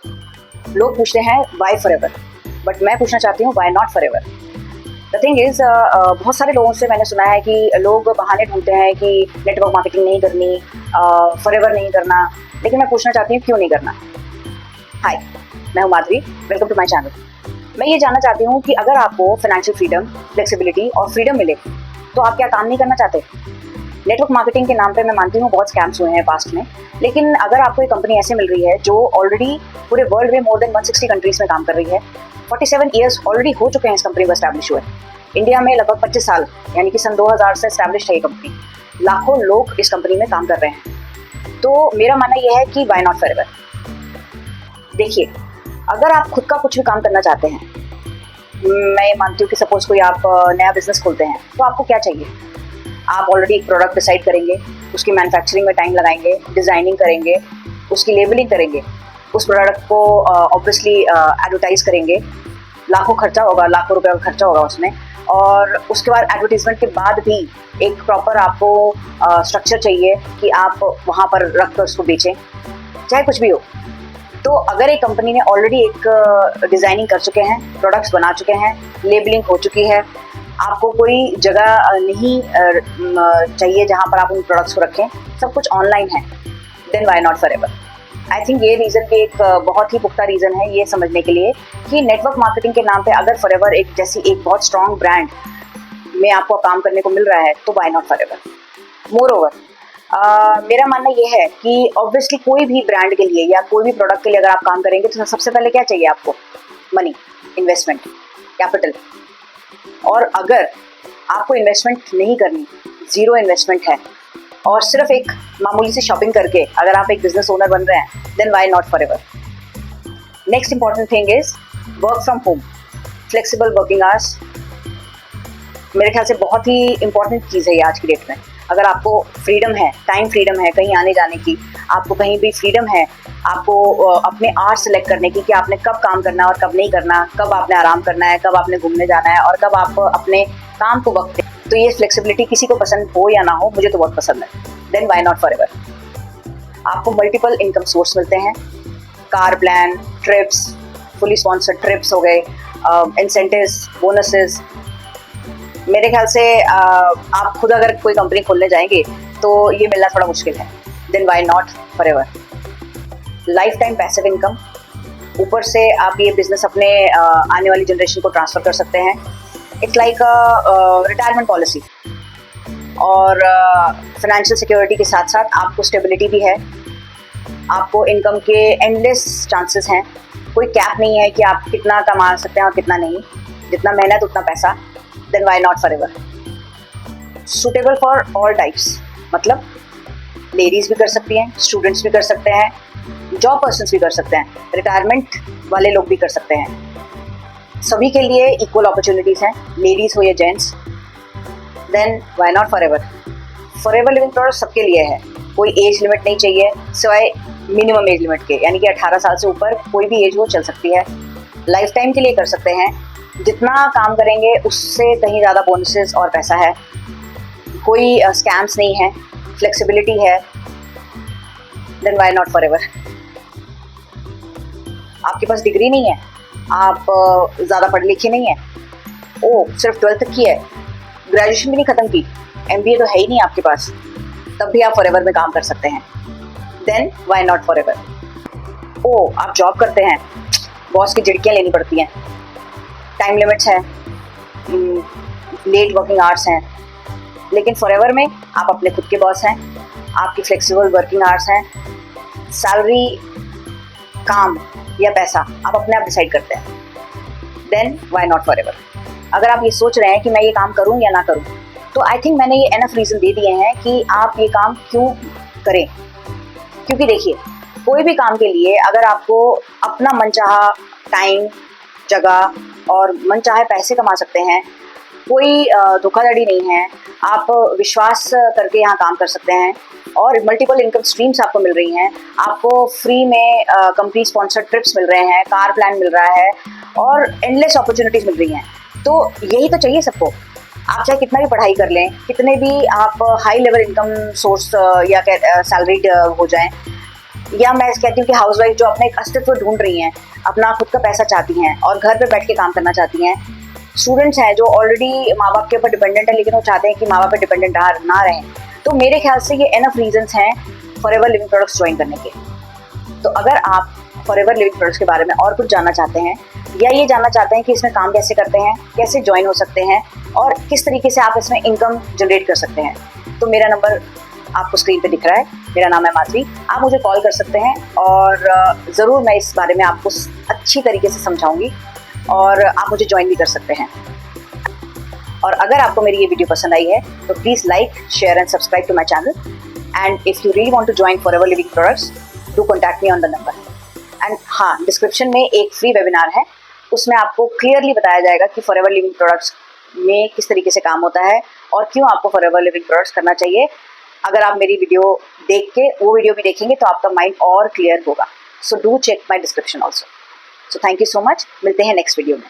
लोग पूछते हैं वाई फॉरएवर, बट मैं पूछना चाहती हूँ why not forever. The thing is, बहुत सारे लोगों से मैंने सुना है कि लोग बहाने ढूंढते हैं कि नेटवर्क मार्केटिंग नहीं करनी, फॉरएवर नहीं करना, लेकिन मैं पूछना चाहती हूँ क्यों नहीं करना। हाय, मैं हूँ Madhavi, welcome to my channel. मैं ये जानना चाहती हूँ कि अगर आपको फाइनेंशियल फ्रीडम, फ्लेक्सिबिलिटी और फ्रीडम मिले तो आप क्या काम नहीं करना चाहते। नेटवर्क मार्केटिंग के नाम पे मैं मानती हूँ बहुत स्कैम्स हुए हैं पास्ट में, लेकिन अगर आपको एक कंपनी ऐसे मिल रही है जो ऑलरेडी पूरे वर्ल्ड में मोर देन 160 कंट्रीज में काम कर रही है, 47 ईयर्स ऑलरेडी हो चुके हैं इस कंपनी को एस्टैब्लिश हुए, इंडिया में लगभग 25 साल यानी कि सन 2000 से एस्टैब्लिश है ये कंपनी, लाखों लोग इस कंपनी में काम कर रहे हैं, तो मेरा मानना यह है कि वाई नॉट फॉरएवर। देखिए, अगर आप खुद का कुछ भी काम करना चाहते हैं, मैं मानती हूँ कि सपोज कोई आप नया बिजनेस खोलते हैं, तो आपको क्या चाहिए। आप ऑलरेडी एक प्रोडक्ट डिसाइड करेंगे, उसकी मैन्युफैक्चरिंग में टाइम लगाएंगे, डिज़ाइनिंग करेंगे, उसकी लेबलिंग करेंगे, उस प्रोडक्ट को ऑब्वियसली एडवर्टाइज करेंगे, लाखों खर्चा होगा, लाखों रुपए का खर्चा होगा उसमें, और उसके बाद एडवर्टीजमेंट के बाद भी एक प्रॉपर आपको स्ट्रक्चर चाहिए कि आप वहाँ पर रख कर उसको बेचें, चाहे कुछ भी हो। तो अगर एक कंपनी ने ऑलरेडी एक डिज़ाइनिंग कर चुके हैं, प्रोडक्ट्स बना चुके हैं, लेबलिंग हो चुकी है, आपको कोई जगह नहीं चाहिए जहाँ पर आप उन प्रोडक्ट्स को रखें, सब कुछ ऑनलाइन है, then why not forever. I think ये रीज़न भी एक बहुत ही पुख्ता रीज़न है ये समझने के लिए कि नेटवर्क मार्केटिंग के नाम पे अगर फॉरएवर एक जैसी एक बहुत स्ट्रॉन्ग ब्रांड में आपको काम करने को मिल रहा है तो why not forever. Moreover, मेरा मानना ये है कि ऑब्वियसली कोई भी ब्रांड के लिए या कोई भी प्रोडक्ट के लिए अगर आप काम करेंगे तो सबसे पहले क्या चाहिए आपको, मनी, इन्वेस्टमेंट, कैपिटल। और अगर आपको इन्वेस्टमेंट नहीं करनी, ज़ीरो इन्वेस्टमेंट है और सिर्फ एक मामूली से शॉपिंग करके अगर आप एक बिजनेस ओनर बन रहे हैं, then why not forever. Next important thing is work from home, flexible working hours. मेरे ख्याल से बहुत ही इंपॉर्टेंट चीज़ है ये आज की डेट में। अगर आपको फ्रीडम है, टाइम फ्रीडम है कहीं आने जाने की, आपको कहीं भी फ्रीडम है, आपको अपने आवर्स सेलेक्ट करने की कि आपने कब काम करना है और कब नहीं करना, कब आपने आराम करना है, कब आपने घूमने जाना है और कब आप अपने काम को वक्त दें, तो ये फ्लेक्सिबिलिटी किसी को पसंद हो या ना हो, मुझे तो बहुत पसंद है, देन वाई नॉट फॉरएवर। आपको मल्टीपल इनकम सोर्स मिलते हैं, car plan, trips, fully sponsored trips हो गए, इंसेंटिव्स, बोनसेस। मेरे ख्याल से आप खुद अगर कोई कंपनी खोलने जाएंगे तो ये मिलना थोड़ा मुश्किल है, then why not forever. Lifetime passive income, ऊपर से आप ये बिजनेस अपने आने वाली जनरेशन को ट्रांसफ़र कर सकते हैं। इट्स लाइक रिटायरमेंट पॉलिसी, और फाइनेंशियल सिक्योरिटी के साथ साथ आपको स्टेबिलिटी भी है, आपको इनकम के एंडलेस चांसेस हैं, कोई कैप नहीं है कि आप कितना कमा सकते हैं और कितना नहीं, जितना मेहनत उतना पैसा, then why not forever. Suitable for all types, मतलब लेडीज़ भी कर सकती हैं, स्टूडेंट्स भी कर सकते हैं, जॉब पर्सन्स भी कर सकते हैं, रिटायरमेंट वाले लोग भी कर सकते हैं, सभी के लिए इक्वल अपॉर्चुनिटीज़ हैं, लेडीज़ हो या gents, then why not forever. Forever living product सबके लिए है, कोई एज लिमिट नहीं चाहिए सिवाय मिनिमम एज लिमिट के, यानी कि 18 साल से ऊपर कोई भी एज वो चल सकती है, लाइफ टाइम के लिए कर सकते हैं, जितना काम करेंगे उससे कहीं ज़्यादा बोनसेस और पैसा है, कोई स्कैम्स नहीं है, फ्लेक्सिबिलिटी है, देन वाई नॉट फॉरएवर। आपके पास डिग्री नहीं है, आप ज़्यादा पढ़े लिखे नहीं हैं, सिर्फ 12th तक की है, ग्रेजुएशन भी नहीं ख़त्म की, MBA तो है ही नहीं आपके पास, तब भी आप फॉरएवर में काम कर सकते हैं, देन वाई नॉट फॉरएवर। आप जॉब करते हैं, बॉस की झिड़कियाँ लेनी पड़ती हैं, टाइम लिमिट्स हैं, लेट वर्किंग आवर्स हैं, लेकिन फॉरएवर में आप अपने खुद के बॉस हैं, आपकी फ्लेक्सिबल वर्किंग आवर्स हैं, सैलरी, काम या पैसा आप अपने आप डिसाइड करते हैं, देन वाई नॉट फॉरएवर। अगर आप ये सोच रहे हैं कि मैं ये काम करूं या ना करूं, तो आई थिंक मैंने ये एनफ रीज़न दे दिए हैं कि आप ये काम क्यों करें। क्योंकि देखिए, कोई भी काम के लिए अगर आपको अपना मनचाहा टाइम, जगह और मनचाहे पैसे कमा सकते हैं, कोई धोखाधड़ी नहीं है, आप विश्वास करके यहाँ काम कर सकते हैं और मल्टीपल इनकम स्ट्रीम्स आपको मिल रही हैं, आपको फ्री में कंपनी स्पॉन्सर्ड ट्रिप्स मिल रहे हैं, कार प्लान मिल रहा है और एंडलेस अपॉर्चुनिटीज़ मिल रही हैं, तो यही तो चाहिए सबको। आप चाहे कितना भी पढ़ाई कर लें, कितने भी आप हाई लेवल इनकम सोर्स या सैलरीड हो जाएं, या मैं कहती हूँ कि हाउसवाइफ जो अपने एक अस्तित्व ढूंढ रही हैं, अपना खुद का पैसा चाहती हैं और घर पे बैठ के काम करना चाहती हैं, स्टूडेंट्स हैं जो ऑलरेडी माँ बाप के ऊपर डिपेंडेंट है लेकिन वो चाहते हैं कि माँ बाप पे डिपेंडेंट ना रहें, तो मेरे ख्याल से ये एनफ रीजंस हैं फॉरएवर लिविंग प्रोडक्ट्स ज्वाइन करने के। तो अगर आप फॉरएवर लिविंग प्रोडक्ट्स के बारे में और कुछ जानना चाहते हैं या ये जानना चाहते हैं कि इसमें काम कैसे करते हैं, कैसे ज्वाइन हो सकते हैं और किस तरीके से आप इसमें इनकम जनरेट कर सकते हैं, तो मेरा नंबर आपको स्क्रीन पे दिख रहा है। मेरा नाम है माधवी, आप मुझे कॉल कर सकते हैं और ज़रूर मैं इस बारे में आपको अच्छी तरीके से समझाऊंगी और आप मुझे ज्वाइन भी कर सकते हैं। और अगर आपको मेरी ये वीडियो पसंद आई है तो please like, share and subscribe to my channel. And if you really want to join forever living products, do contact me on the number. And हाँ, डिस्क्रिप्शन में एक फ्री वेबिनार है, उसमें आपको क्लियरली बताया जाएगा कि फॉरएवर लिविंग प्रोडक्ट्स में किस तरीके से काम होता है और क्यों आपको फॉरएवर लिविंग प्रोडक्ट्स करना चाहिए। अगर आप मेरी वीडियो देख के वो वीडियो भी देखेंगे तो आपका माइंड और क्लियर होगा। So do check my description also. So thank you so much, मिलते हैं नेक्स्ट वीडियो में।